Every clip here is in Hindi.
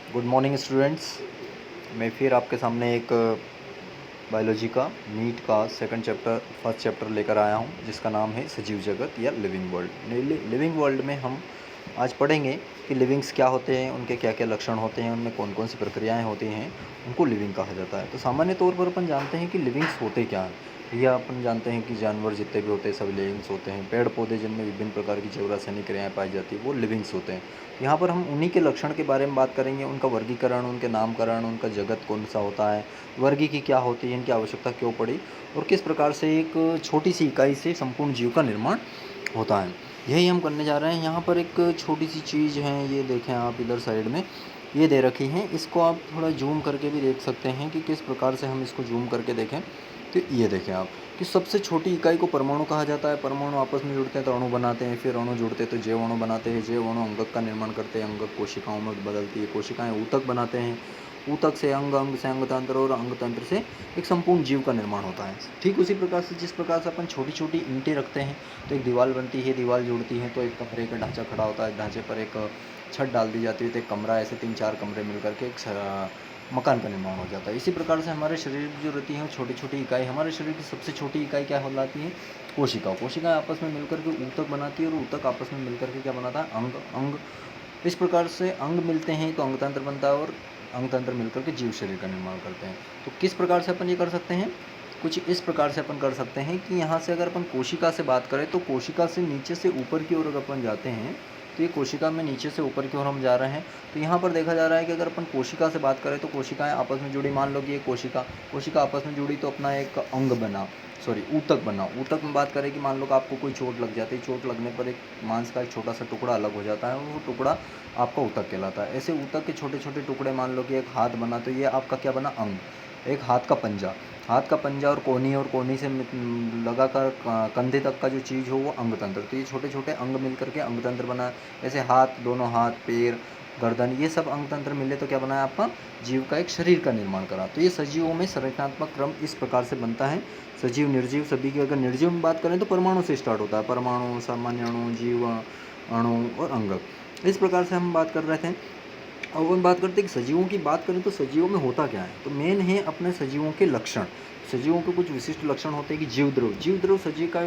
Good morning students. मैं फिर आपके सामने एक बायोलॉजी का नीट का फर्स्ट चैप्टर लेकर आया हूँ, जिसका नाम है सजीव जगत या लिविंग वर्ल्ड। लिविंग वर्ल्ड में हम आज पढ़ेंगे कि लिविंग्स क्या होते हैं, उनके क्या क्या लक्षण होते हैं, उनमें कौन कौन सी प्रक्रियाएं होती हैं, उनको लिविंग कहा जाता है। तो सामान्य तौर पर अपन जानते हैं कि लिविंग्स होते क्या हैं। या अपन जानते हैं कि जानवर जितने भी होते हैं सब लिविंग्स होते हैं। पेड़ पौधे जिनमें विभिन्न प्रकार की जैव रासायनिक क्रियाएँ पाई जाती है वो लिविंग्स होते हैं। यहाँ पर हम उन्हीं के लक्षण के बारे में बात करेंगे, उनका वर्गीकरण, उनके नामकरण, उनका जगत कौन सा होता है, वर्गी की क्या होती है, इनकी आवश्यकता क्यों पड़ी और किस प्रकार से एक छोटी सी इकाई से संपूर्ण जीव का निर्माण होता है, यही हम करने जा रहे हैं। यहाँ पर एक छोटी सी चीज़ है, ये देखें आप इधर साइड में ये दे रखी हैं। इसको आप थोड़ा जूम करके भी देख सकते हैं कि किस प्रकार से हम इसको जूम करके देखें। तो ये देखें आप कि सबसे छोटी इकाई को परमाणु कहा जाता है। परमाणु आपस में जुड़ते हैं तो अणु बनाते हैं, फिर अणु जुड़ते हैं तो जैव अणु बनाते हैं, जैव अणु अंगक का निर्माण करते हैं, अंगक कोशिकाओं में बदलती है, कोशिकाएं ऊतक बनाते हैं, ऊतक से अंग, अंग से अंगतंत्र और अंगतंत्र से एक संपूर्ण जीव का निर्माण होता है। ठीक उसी प्रकार से जिस प्रकार से अपन छोटी छोटी ईंटें रखते हैं तो एक दीवार बनती है, दीवार जुड़ती है तो एक कमरे का ढांचा खड़ा होता है, ढांचे पर एक छत डाल दी जाती है तो एक कमरा, ऐसे 3-4 कमरे मिलकर के एक मकान का निर्माण हो जाता है। इसी प्रकार से हमारे शरीर जो रहती है छोटी छोटी इकाई, हमारे शरीर की सबसे छोटी इकाई क्या कहलाती है? कोशिका। कोशिकाएं आपस में मिलकर के ऊतक बनाती है और ऊतक आपस में मिलकर के क्या बनाता है? अंग। अंग इस प्रकार से अंग मिलते हैं तो अंगतंत्र बनता है और अंगतंत्र मिलकर के जीव शरीर का निर्माण करते हैं। तो किस प्रकार से अपन ये कर सकते हैं? कुछ इस प्रकार से अपन कर सकते हैं कि यहाँ से अगर अपन कोशिका से बात करें तो कोशिका से नीचे से ऊपर की ओर अगर अपन जाते हैं तो ये कोशिका में नीचे से ऊपर की ओर हम जा रहे हैं। तो यहाँ पर देखा जा रहा है कि अगर अपन कोशिका से बात करें तो कोशिकाएं आपस में जुड़ी, मान लो कि ये कोशिका आपस में जुड़ी तो अपना एक अंग बना, ऊतक बना। ऊतक में बात करें कि मान लो कि आपको कोई चोट लग जाती है, चोट लगने पर एक मांस का एक छोटा सा टुकड़ा अलग हो जाता है और वो टुकड़ा आपका ऊतक कहलाता है। ऐसे ऊतक के छोटे छोटे टुकड़े, मान लो कि एक हाथ बना तो ये आपका क्या बना? अंग। एक हाथ का पंजा, और कोहनी से लगाकर कंधे तक का जो चीज़ हो वो अंगतंत्र। तो ये छोटे छोटे अंग मिलकर के अंगतंत्र बना। ऐसे हाथ, दोनों हाथ, पैर, गर्दन, ये सब अंगतंत्र मिले तो क्या बनाया? आपका जीव का एक शरीर का निर्माण करा। तो ये सजीवों में संरचनात्मक क्रम इस प्रकार से बनता है। सजीव, निर्जीव सभी की अगर निर्जीव में बात करें तो परमाणु से स्टार्ट होता है। परमाणु, सामान्य अणु, जीव अणु और अंगक। इस प्रकार से हम बात कर रहे थे। और हम बात करते हैं कि सजीवों की बात करें तो सजीवों में होता क्या है? तो मेन है अपने सजीवों के लक्षण। सजीवों के कुछ विशिष्ट लक्षण होते हैं कि जीव द्रव सजीव का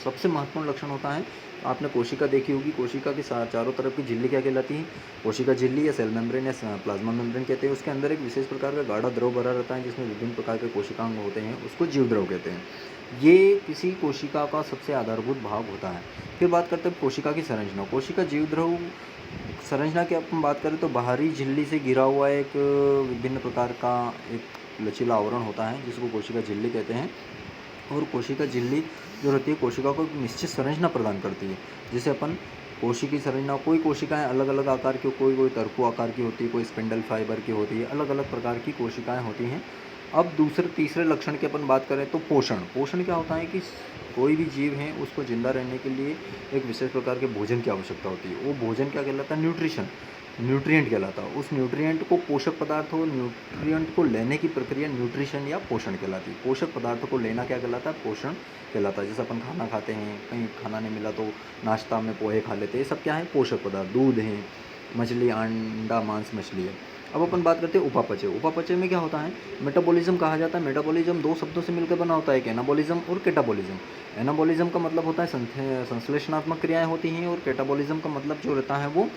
सबसे महत्वपूर्ण लक्षण होता है। आपने कोशिका देखी होगी, कोशिका के चारों तरफ की झिल्ली क्या कहलाती है? कोशिका झिल्ली या सेल मेम्ब्रेन या प्लाज्मा मेम्ब्रेन कहते हैं। उसके अंदर एक विशेष प्रकार का गाढ़ा द्रव भरा रहता है जिसमें विभिन्न प्रकार के कोशिकांग होते हैं, उसको जीव द्रव कहते हैं। ये किसी कोशिका का सबसे आधारभूत भाग होता है। फिर बात करते हैं कोशिका की संरचना। कोशिका जीव द्रव संरचना की अपन बात करें तो बाहरी झिल्ली से घिरा हुआ एक विभिन्न प्रकार का एक लचीला आवरण होता है जिसको कोशिका झिल्ली कहते हैं। और कोशिका झिल्ली जो रहती है कोशिका को एक निश्चित संरचना प्रदान करती है। जैसे अपन कोशिकी संरचना, कोई कोशिकाएं अलग अलग आकार की, कोई तरकू आकार की होती है, कोई स्पिंडल फाइबर की होती है, अलग अलग प्रकार की कोशिकाएं होती हैं। अब तीसरे लक्षण की अपन बात करें तो पोषण। पोषण क्या होता है कि कोई भी जीव है उसको जिंदा रहने के लिए एक विशेष प्रकार के भोजन की आवश्यकता होती है। वो भोजन क्या कहलाता है? न्यूट्रिएंट कहलाता है। उस न्यूट्रिएंट को, पोषक पदार्थ हो, न्यूट्रिएंट को लेने की प्रक्रिया न्यूट्रिशन या पोषण कहलाती है। पोषक पदार्थों को लेना क्या कहलाता है? पोषण कहलाता है। जैसे अपन खाना खाते हैं, कहीं खाना नहीं मिला तो नाश्ता में पोहे खा लेते हैं, ये सब क्या है? पोषक पदार्थ। दूध है, मछली, अंडा, मांस, मछली है। अब अपन बात करते हैं उपापचय। उपापचय में क्या होता है? मेटाबॉलिज्म कहा जाता है। मेटाबॉलिज्म दो शब्दों से मिलकर बना होता है, एक एनाबॉलिज्म और कैटाबॉलिज्म। एनाबॉलिज्म का मतलब होता है संश्लेषणात्मक क्रियाएं होती हैं और कैटाबॉलिज्म का मतलब जो रहता है वो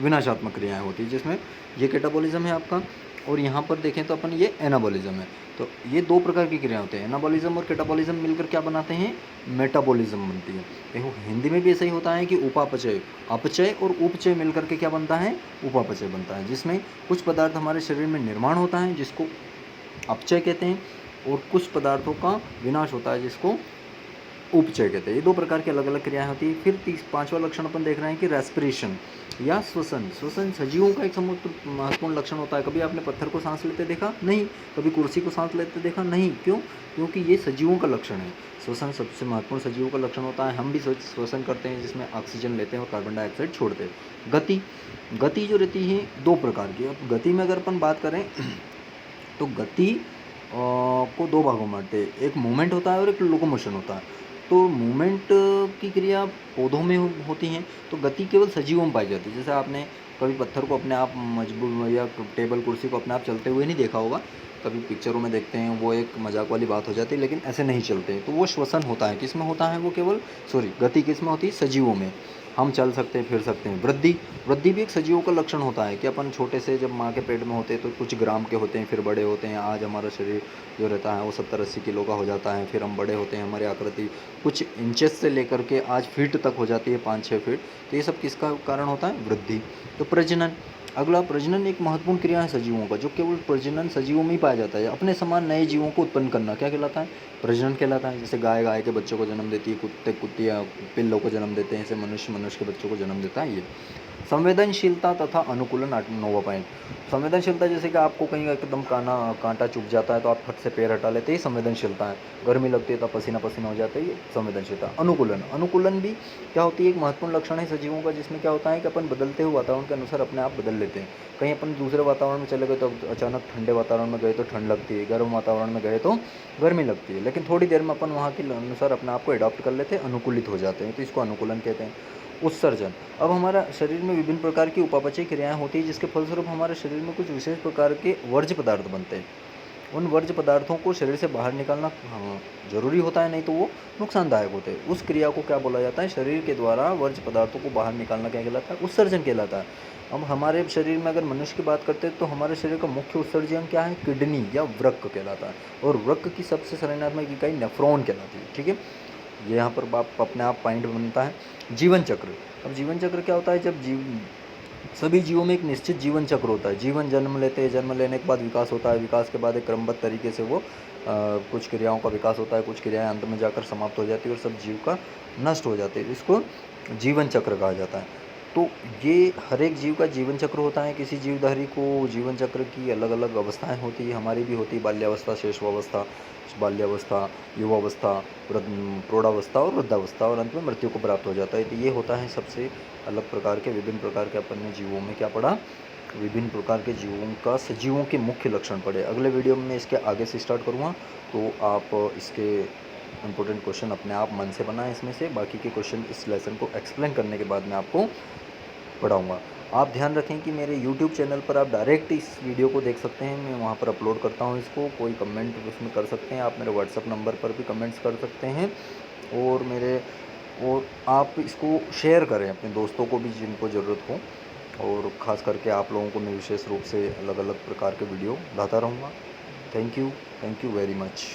विनाशात्मक क्रियाएं होती है, जिसमें ये कैटाबॉलिज्म है आपका और यहाँ पर देखें तो अपन ये एनाबॉलिज्म है। तो ये दो प्रकार की क्रिया होते हैं। एनाबॉलिज्म और कैटाबॉलिज्म मिलकर क्या बनाते हैं? मेटाबॉलिज्म बनती है। देखो हिंदी में भी ऐसा ही होता है कि उपापचय, अपचय और उपचय मिलकर के क्या बनता है? उपापचय बनता है, जिसमें कुछ पदार्थ हमारे शरीर में निर्माण होता है जिसको अपचय कहते हैं और कुछ पदार्थों का विनाश होता है जिसको उपचय कहते हैं। ये दो प्रकार की अलग अलग क्रियाएं होती है। फिर पांचवा लक्षण अपन देख रहे हैं कि रेस्पिरेशन या श्वसन। श्वसन सजीवों का एक महत्वपूर्ण लक्षण होता है। कभी आपने पत्थर को सांस लेते देखा? नहीं। कभी कुर्सी को सांस लेते देखा? नहीं। क्यों? क्योंकि ये सजीवों का लक्षण है। श्वसन सबसे महत्वपूर्ण सजीवों का लक्षण होता है। हम भी श्वसन करते हैं जिसमें ऑक्सीजन लेते हैं और कार्बन डाइऑक्साइड छोड़ते हैं। गति जो रहती है दो प्रकार की। अब गति में अगर अपन बात करें तो गति को दो भागों में बांटते हैं, एक मूवमेंट होता है और एक लोकोमोशन होता है। तो मूवमेंट की क्रिया पौधों में होती हैं, तो गति केवल सजीवों में पाई जाती है। जैसे आपने कभी पत्थर को अपने आप मजबूत या टेबल कुर्सी को अपने आप चलते हुए नहीं देखा होगा, कभी पिक्चरों में देखते हैं, वो एक मजाक वाली बात हो जाती है, लेकिन ऐसे नहीं चलते। तो वो श्वसन होता है, किस में होता है वो केवल, गति किस में होती है, सजीवों में। हम चल सकते हैं, फिर सकते हैं। वृद्धि भी एक सजीवों का लक्षण होता है कि अपन छोटे से जब माँ के पेट में होते हैं तो कुछ ग्राम के होते हैं, फिर बड़े होते हैं। आज हमारा शरीर जो रहता है वो 70-80 किलो का हो जाता है, फिर हम बड़े होते हैं, हमारी आकृति कुछ इंचेस से लेकर के आज फीट तक हो जाती है, 5-6 फीट। तो ये सब किसका कारण होता है, वृद्धि। तो प्रजनन, अगला, प्रजनन एक महत्वपूर्ण क्रिया है सजीवों का, जो केवल प्रजनन सजीवों में ही पाया जाता है। अपने समान नए जीवों को उत्पन्न करना क्या कहलाता है, प्रजनन कहलाता है। जैसे गाय के बच्चों को जन्म देती है, कुत्ते कुत्तियाँ पिल्लों को जन्म देते हैं, ऐसे मनुष्य के बच्चों को जन्म देता है। ये संवेदनशीलता तथा अनुकूलन, 9वां पॉइंट। संवेदनशीलता, जैसे कि आपको कहीं एकदम कांटा चुभ जाता है तो आप फट से पैर हटा लेते हैं, ये संवेदनशीलता है। गर्मी लगती है तो पसीना पसीना हो जाता है, ये संवेदनशीलता। अनुकूलन भी क्या होती है, एक महत्वपूर्ण लक्षण है सजीवों का, जिसमें क्या होता है कि अपन बदलते हुए वातावरण के अनुसार अपने आप बदल लेते हैं। कहीं अपन दूसरे वातावरण में चले गए तो अचानक ठंडे वातावरण में गए तो ठंड लगती है, गर्म वातावरण में गए तो गर्मी लगती है, लेकिन थोड़ी देर में अपन वहाँ के अनुसार अपने आप को एडॉप्ट कर लेते हैं, अनुकूलित हो जाते हैं। तो इसको अनुकूलन कहते हैं। उत्सर्जन, अब हमारा शरीर में विभिन्न प्रकार की उपापचय क्रियाएं होती है, जिसके फलस्वरूप हमारे शरीर में कुछ विशेष प्रकार के वर्ज्य पदार्थ बनते हैं। उन वर्ज्य पदार्थों को शरीर से बाहर निकालना जरूरी होता है, नहीं तो वो नुकसानदायक होते हैं। उस क्रिया को क्या बोला जाता है, शरीर के द्वारा वर्ज्य पदार्थों को बाहर निकालना क्या कहलाता है, उत्सर्जन कहलाता है। अब हमारे शरीर में अगर मनुष्य की बात करते हैं तो हमारे शरीर का मुख्य उत्सर्जन क्या है, किडनी या वृक्क कहलाता है, और वृक्क की सबसे संरचनात्मक इकाई नेफ्रॉन कहलाती है। ठीक है, ये यहाँ पर अपने आप पॉइंट बनता है। जीवन चक्र, अब जीवन चक्र क्या होता है, जब सभी जीवों में एक निश्चित जीवन चक्र होता है। जीवन जन्म लेते हैं, जन्म लेने के बाद विकास होता है, विकास के बाद एक क्रमबद्ध तरीके से वो कुछ क्रियाओं का विकास होता है, कुछ क्रियाएं अंत में जाकर समाप्त हो जाती है और सब जीव का नष्ट हो जाते हैं। इसको जीवन चक्र कहा जाता है। तो ये हर एक जीव का जीवन चक्र होता है। किसी जीवधारी को जीवन चक्र की अलग अलग अवस्थाएं होती है, हमारी भी होती है, बाल्यावस्था, शैशवावस्था, बाल्यावस्था, युवावस्था, प्रौढ़ावस्था और वृद्धावस्था, और अंत में मृत्यु को प्राप्त हो जाता है। तो ये होता है सबसे अलग प्रकार के, विभिन्न प्रकार के अपन ने जीवों में क्या पढ़ा, विभिन्न प्रकार के जीवों का, सजीवों के मुख्य लक्षण पढ़े। अगले वीडियो में इसके आगे से स्टार्ट करूँगा, तो आप इसके इंपॉर्टेंट क्वेश्चन अपने आप मन से बनाएं। इसमें से बाकी के क्वेश्चन इस लेसन को एक्सप्लेन करने के बाद मैं आपको पढ़ाऊँगा। आप ध्यान रखें कि मेरे YouTube चैनल पर आप डायरेक्ट इस वीडियो को देख सकते हैं, मैं वहाँ पर अपलोड करता हूँ इसको। कोई कमेंट उसमें कर सकते हैं, आप मेरे व्हाट्सअप नंबर पर भी कमेंट्स कर सकते हैं, और आप इसको शेयर करें अपने दोस्तों को भी जिनको ज़रूरत हो, और ख़ास करके आप लोगों को मैं विशेष रूप से अलग अलग प्रकार के वीडियो लाता रहूँगा। Thank you very much.